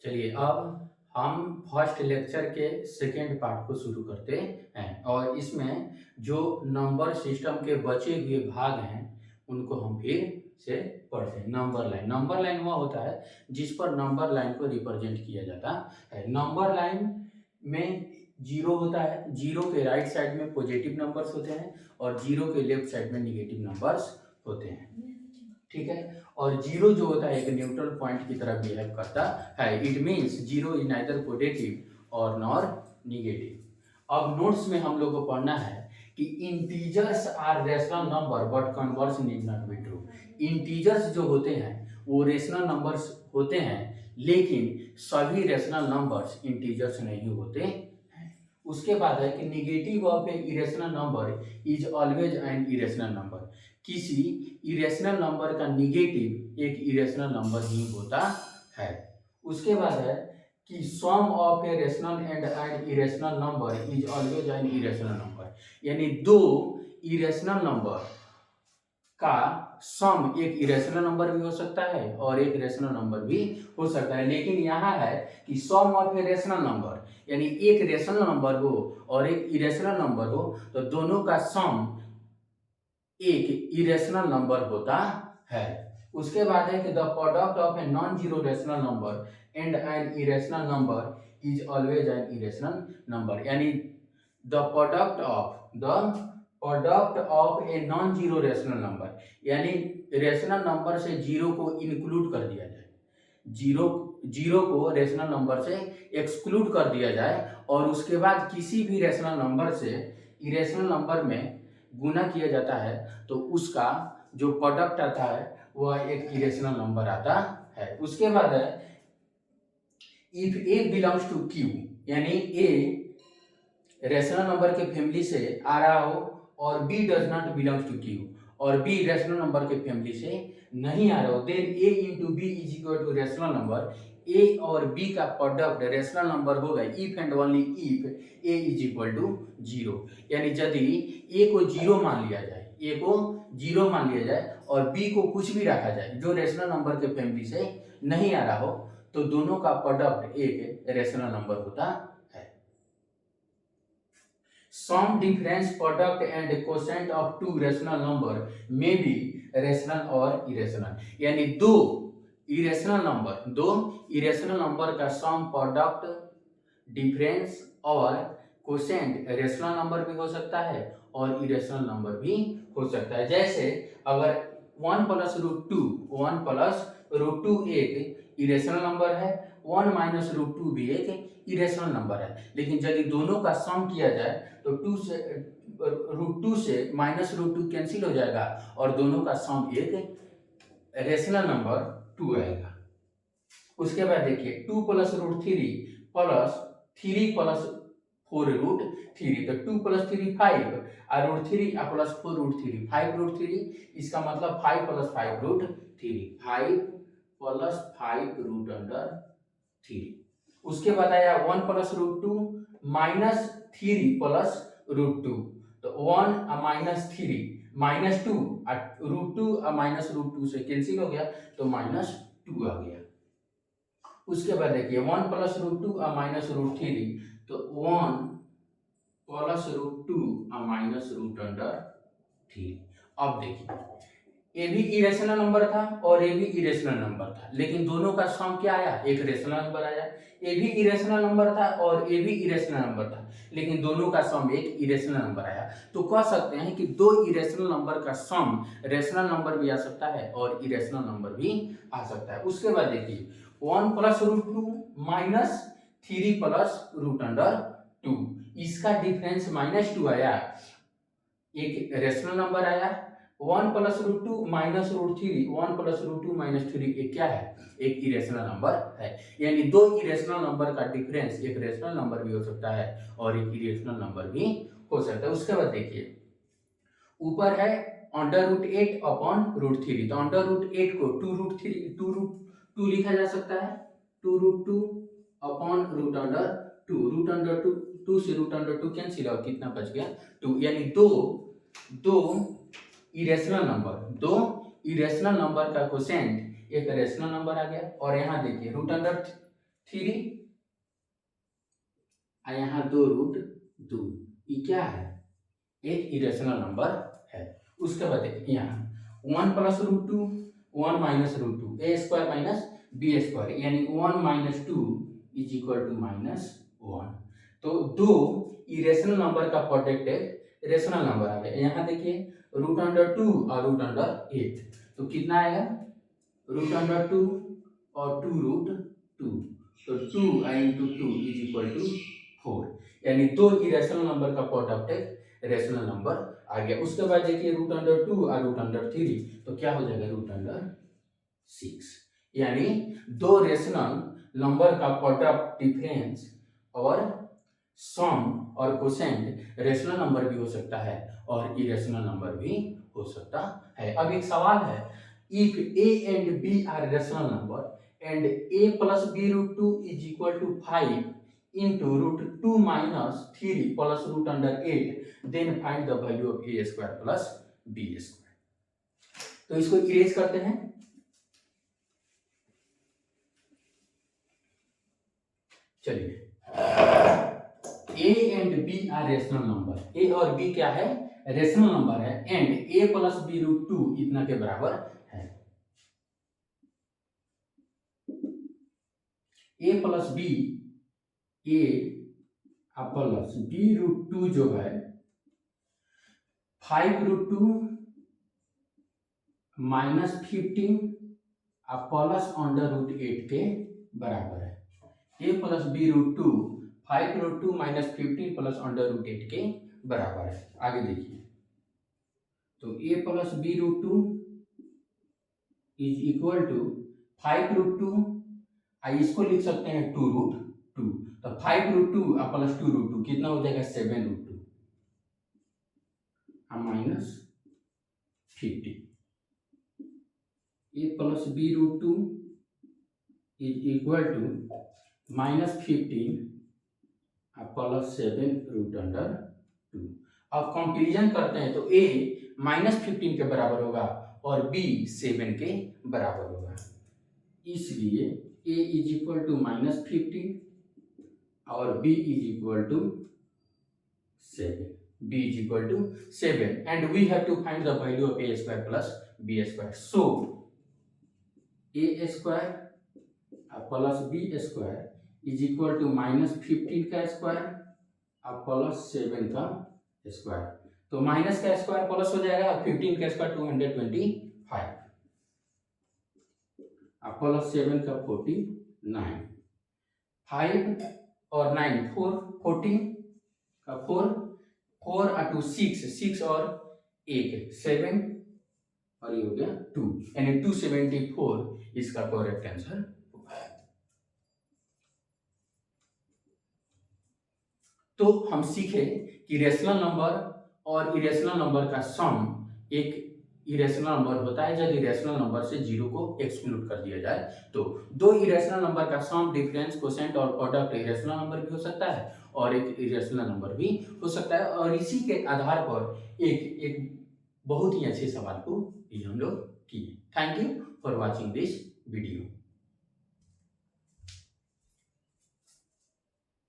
चलिए अब हम फर्स्ट लेक्चर के सेकेंड पार्ट को शुरू करते हैं और इसमें जो नंबर सिस्टम के बचे हुए भाग हैं उनको हम फिर से पढ़ते हैं। नंबर लाइन वह होता है जिस पर नंबर लाइन को रिप्रेजेंट किया जाता है। नंबर लाइन में जीरो होता है, जीरो के राइट साइड में पॉजिटिव नंबर्स होते हैं और जीरो के लेफ्ट साइड में निगेटिव नंबर्स होते हैं। ठीक है, और जीरो जो होता है एक न्यूट्रल पॉइंट की तरह बिहेव करता है। It means zero is neither positive और नॉर निगेटिव। अब नोट्स में हम लोग को पढ़ना है कि integers are rational number but converse need not be true. Integers जो होते हैं वो रेशनल नंबर्स होते हैं, लेकिन सभी रेशनल नंबर्स इंटीजर्स नहीं होते हैं। उसके बाद है कि negative of a irrational number is always an irrational number. किसी इरेशनल नंबर का निगेटिव एक इरेशनल नंबर ही होता है। उसके बाद है कि sum of a rational and an irrational number is always an irrational number. यानी दो इरेशनल नंबर का सम एक इरेशनल नंबर भी हो सकता है और एक रेशनल नंबर भी हो सकता है। लेकिन यहाँ है कि sum of a rational number, यानी एक रेशनल नंबर हो और एक इरेशनल नंबर हो तो दोनों का सम एक इरेशनल नंबर होता है। उसके बाद है कि the product of a non zero rational number and an irrational number is always an irrational number. यानी the product of a non zero rational number, यानी रेशनल नंबर से जीरो को इंक्लूड कर दिया जाए, जीरो को रेशनल नंबर से exclude कर दिया जाए और उसके बाद किसी भी रेशनल नंबर से इरेशनल नंबर में गुना किया जाता है तो उसका जो प्रोडक्ट आता है वह एक इरेशनल नंबर आता है। उसके बाद है if A belongs to Q, यानी ए रेशनल नंबर के फैमिली से आ रहा हो और B does not belongs to Q, और बी रेशनल नंबर के फैमिली से नहीं आ रहा हो, then A into B is equal to rational number. A और बी का प्रोडक्ट रेशनल नंबर होगा if and only if A is equal to zero. यानी यदि ए को जीरो मान लिया जाए, ए को जीरो मान लिया जाए और बी को कुछ भी रखा जाए जो रेशनल नंबर के फैमिली से नहीं आ रहा हो, तो दोनों का प्रोडक्ट एक रेशनल नंबर होता है। Some difference product and quotient of two rational number may be rational or irrational। यानी दो इरेशनल नंबर का सम प्रोडक्ट डिफरेंस और क्वोशेंट रेशनल नंबर भी हो सकता है और इरेशनल नंबर भी हो सकता है। जैसे अगर 1 प्लस रूट टू एक इरेशनल नंबर है, 1 माइनस रूट टू भी एक इरेशनल नंबर है, लेकिन यदि दोनों का सम किया जाए तो रूट टू से माइनस रूट टू कैंसिल हो जाएगा और दोनों का सम एक रेशनल नंबर 2 आएगा। उसके बाद देखिए 2 plus root three plus 3 plus 4 root three, तो 2 प्लस 3 5 और root three plus 4 root three 5 root three, इसका मतलब 5 plus 5 root three, 5 plus 5 root under three. उसके बाद आया 1 plus root two minus 3 plus root two, तो 1 minus 3 minus 2 root two minus root two से cancel हो गया तो माइनस 2 आ गया। उसके बाद देखिए 1 plus root two minus root three, तो 1 plus root two minus root under three. अब देखिए ए भी इरेशनल नंबर था और ए भी इरेशनल नंबर था, लेकिन दोनों का सम क्या आया, एक रेशनल नंबर आया। ए भी इरेशनल नंबर था और ए भी इरेशनल नंबर था, लेकिन दोनों का सम एक इरेशनल नंबर आया। तो कह सकते हैं कि दो इरेशनल नंबर का सम रेशनल नंबर भी आ सकता है और इरेशनल नंबर भी आ सकता है। उसके बाद देखिए 1 plus root two minus 3 plus root under two, इसका डिफरेंस माइनस 2 आया, एक रेशनल नंबर आया। 1 plus root two minus root three, 1 plus root two minus three, एक क्या है, एक इरेशनल नंबर है। यानी दो इरेशनल नंबर का डिफरेंस एक रेशनल नंबर भी हो सकता है और एक इरेशनल नंबर भी हो सकता है। उसके बाद देखिए ऊपर है under root 8 upon root three, तो अंडर रूट 8 को 2 रूट टू लिखा जा सकता है, 2 root two upon root under two से root under two cancel out, कितना बच गया 2। यानी दो इरेशनल नंबर का क्वोशेंट एक रेशनल नंबर आ गया। और यहाँ देखिए रूट अंडर 3 और यहाँ 2√2, ये क्या है, एक इरेशनल नंबर है। उसके बाद देखिए यहाँ 1 + √2 1 - √2 a² - b² यानी 1 - 2 = -1। तो दो इरेशनल नंबर का प्रोडक्ट एक रेशनल नंबर आ गया। यहाँ देखिए √2 और √8, तो कितना आएगा, √2 और 2√2, तो 2 × 2 = 4, यानी दो इरेशनल नंबर का प्रोडक्ट एक रेशनल नंबर आ गया। उसके बाद देखिए √2 और √3, तो क्या हो जाएगा, √6, यानी दो रेशनल नंबर का प्रोडक्ट, डिफरेंस और सम और कोसेंट रेशनल नंबर भी हो सकता है और इरेशनल नंबर भी हो सकता है। अब एक सवाल है, if a and b are rational number and a plus b√2 = 5 into √2 - 3 plus √8, then find the value of a² plus b²। तो इसको इरेज करते हैं। चलिए, a and b are rational number, a और b क्या है, रेशनल नंबर है, and a + b√2 इतना के बराबर है। a + b, a + b√2 जो है 5√2 - 15 प्लस √8 के बराबर है। a + b√2 5√2 - 15 प्लस √8 के बराबर है। आगे देखिए, तो a + b√2 = 5√2, इसको लिख सकते हैं 2√2, तो 5√2 प्लस 2√2 कितना हो जाएगा, 7√2 -50। a + b√2 = -15 plus 7√2। अब कंपैरिजन करते हैं, तो a -15 के बराबर होगा और b 7 के बराबर होगा, इसलिए a = -15 और b = 7, b = 7, and we have to find the value of a² plus b²। so a² plus b² = -15 का स्क्वायर प्लस 7 का स्क्वायर, तो माइनस का स्क्वायर प्लस हो जाएगा, 15 का स्क्वायर 225 प्लस 7 का 49, 5 और 9 4, 14 का 4 4 और 2 6, 6 और 1 7 और ये हो गया 2, यानी 274 इसका करेक्ट आंसर होगा। तो हम सीखे कि रेशनल नंबर और इरेशनल नंबर का सम एक इरेशनल नंबर होता है जब इरेशनल नंबर से जीरो को एक्सक्लूड कर दिया जाए। तो दो इरेशनल नंबर का सम, डिफरेंस, कोसेंट और प्रोडक्ट इरेशनल नंबर भी हो सकता है और एक इरेशनल नंबर भी हो सकता है, और इसी के आधार पर एक बहुत ही अच्छे सवाल को हम लोग किए। Thank you for watching this video.